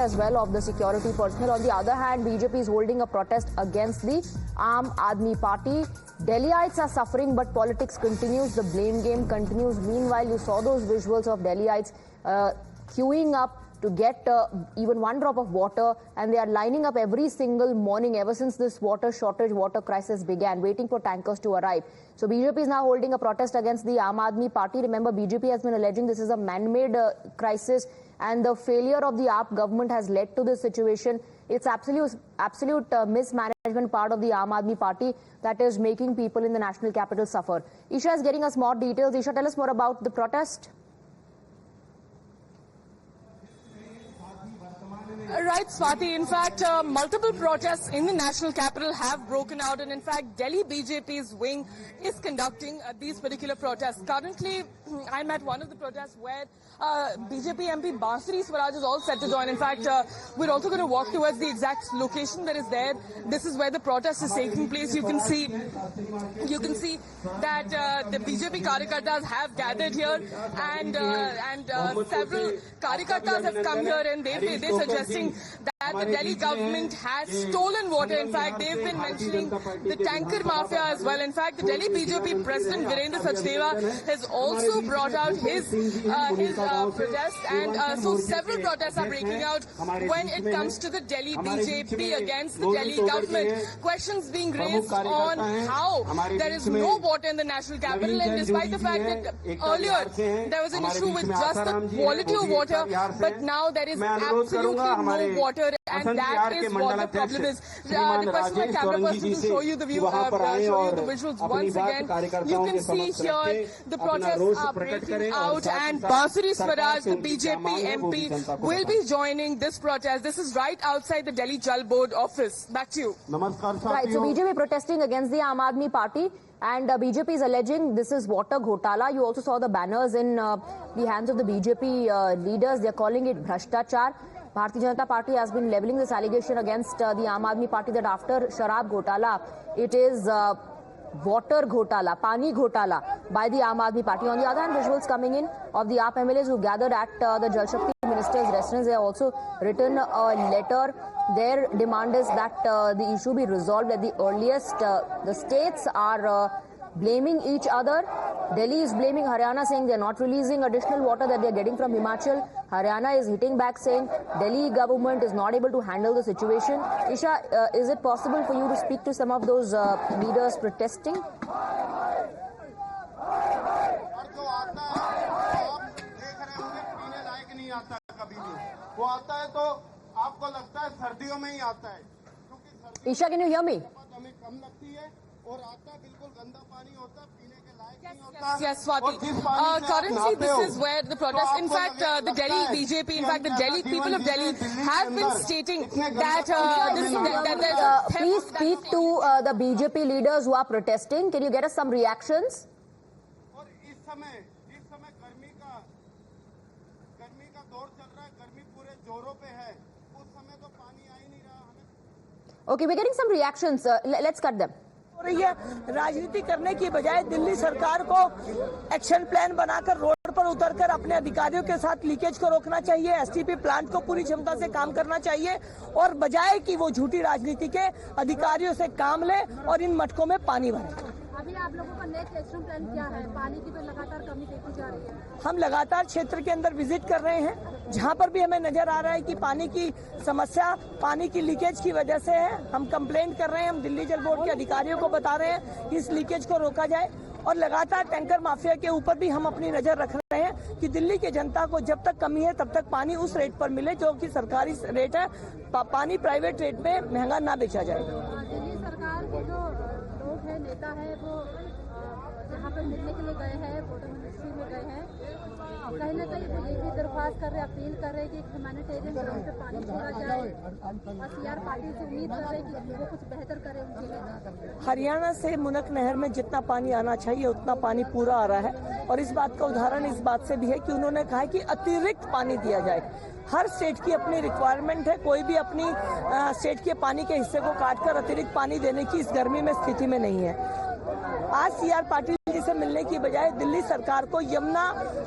as well of the security personnel. On the other hand, BJP is holding a protest against the Aam Aadmi Party. Delhiites are suffering, but politics continues. The blame game continues. Meanwhile, you saw those visuals of Delhiites queuing up to get even one drop of water, and they are lining up every single morning ever since this water shortage, water crisis began, waiting for tankers to arrive. So BJP is now holding a protest against the Aam Aadmi Party. Remember, BJP has been alleging this is a man-made crisis, and the failure of the AAP government has led to this situation. It's absolute mismanagement part of the Aam Aadmi Party that is making people in the national capital suffer. Isha is getting us more details. Isha, tell us more about the protest. Right, Swati. In fact, multiple protests in the national capital have broken out, and in fact, Delhi BJP's wing is conducting these particular protests. Currently, I'm at one of the protests where BJP MP Bansuri Swaraj is all set to join. In fact, we're also going to walk towards the exact location that is there. This is where the protest is taking place. You can see that the BJP Karyakartas have gathered here, and several Karyakartas have come here, and they're suggesting that the Delhi government has stolen water. In fact, they've been mentioning the tanker mafia as well. In fact, the Delhi BJP President Virendra Sachdeva has also brought out his protest, and so several protests are breaking out when it comes to the Delhi BJP against the Delhi government. Questions being raised on how there is no water in the national capital, and despite the fact that earlier there was an issue with just the quality of water, but now there is absolutely no water, and that is what the problem is. Request my camera person to show you the view, show you the visuals once again. You can see here the protests are breaking out, and Bansuri Swaraj, the BJP MP, will be joining this protest. This is right outside the Delhi Jal Board office. Back to you. Right, so BJP protesting against the Aam Aadmi Party, and BJP is alleging this is water ghotala. You also saw the banners in the hands of the BJP leaders. They're calling it Bhrashtachar. Bharatiya Janata Party has been leveling this allegation against the Aam Aadmi Party that after Sharab Ghotala, it is water ghotala, pani ghotala by the Aam Aadmi Party. On the other hand, visuals coming in of the AAP MLAs who gathered at the Jal Shakti Minister's residence. They have also written a letter. Their demand is that the issue be resolved at the earliest. The states are blaming each other. Delhi is blaming Haryana, saying they're not releasing additional water that they're getting from Himachal. Haryana is hitting back, saying Delhi government is not able to handle the situation. Isha, is it possible for you to speak to some of those leaders protesting? Isha, can you hear me? Yes, Swati. Currently, this is where the protest. In fact, the Delhi BJP, in fact, the Delhi people of Delhi have been stating that please speak to the BJP leaders who are protesting. Can you get us some reactions? Okay, we're getting some reactions. Let's cut them. हो रही है राजनीति करने की बजाय दिल्ली सरकार को action plan बनाकर रोड पर उतरकर अपने अधिकारियों के साथ लीकेज को रोकना चाहिए। एसटीपी प्लांट को पूरी क्षमता से काम करना चाहिए, और बजाय कि वो झूठी राजनीति के अधिकारियों से काम ले और इन मटकों में पानी भरे। अभी आप लोगों का नेक्स्ट एक्शन प्लान क्या है? पानी की तो लगातार कमी देखी जा रही है। हम लगातार क्षेत्र के अंदर विजिट कर रहे हैं, जहां पर भी हमें नजर आ रहा है कि पानी की समस्या पानी की लीकेज की वजह से है। हम कंप्लेंट कर रहे हैं, हम दिल्ली जल बोर्ड के अधिकारियों को बता रहे हैं कि इस लीकेज को रोका जाए, और लगातार टैंकर माफिया के ऊपर भी हम अपनी नजर रख रहे हैं कि दिल्ली की जनता को जब तक कमी है तब तक पानी उस रेट पर मिले जो कि सरकारी रेट है। पानी प्राइवेट रेट में महंगा ना बेचा जाए। दिल्ली सरकार के जो लोग हैं, नेता है, वो यहाँ पर मिलने के लिए गए हैं, वाटर मिनिस्ट्री में गए हैं, कहीं ना कहीं वो ये भी दरख्वास्त कर रहे, अपील कर रहे कि एक ह्यूमैनिटेरियन ग्राउंड पे पानी छोड़ा जाए, और सीआर पार्टी से उम्मीद कर रहे कि वो कुछ बेहतर करे उनके लिए। हरियाणा से मुनक नहर में जितना पानी आना चाहिए उतना पानी पूरा आ रहा है, और इस बात का उदाहरण इस बात से भी है कि उन्होंने कहा है कि अतिरिक्त पानी दिया जाए। हर स्टेट की अपनी रिक्वायरमेंट है, कोई भी अपनी स्टेट के पानी के हिस्से को काटकर अतिरिक्त पानी देने की इस गर्मी में स्थिति में नहीं है। आज CR पाटिल जी से मिलने की बजाय दिल्ली सरकार को यमुना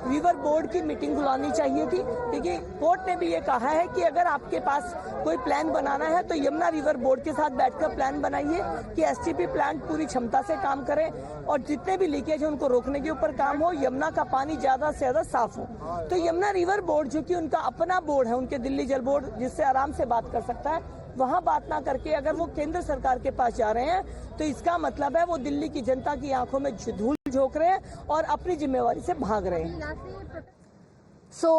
रिवर बोर्ड की मीटिंग बुलानी चाहिए थी, क्योंकि कोर्ट ने भी ये कहा है कि अगर आपके पास कोई प्लान बनाना है तो यमुना रिवर बोर्ड के साथ बैठकर प्लान बनाइए कि STP प्लांट पूरी क्षमता से काम करे और जितने भी लीकेज है उनको रोकने के ऊपर काम हो, यमुना का पानी ज्यादा से ज्यादा साफ हो। तो यमुना रिवर बोर्ड जो कि उनका अपना बोर्ड है, उनके दिल्ली जल बोर्ड, जिससे आराम से बात कर सकता है, वहां बात ना करके अगर वो केंद्र सरकार के पास जा रहे हैं तो इसका मतलब है वो दिल्ली की जनता की आंखों में धूल झोंक रहे हैं और अपनी जिम्मेवारी से भाग रहे हैं। So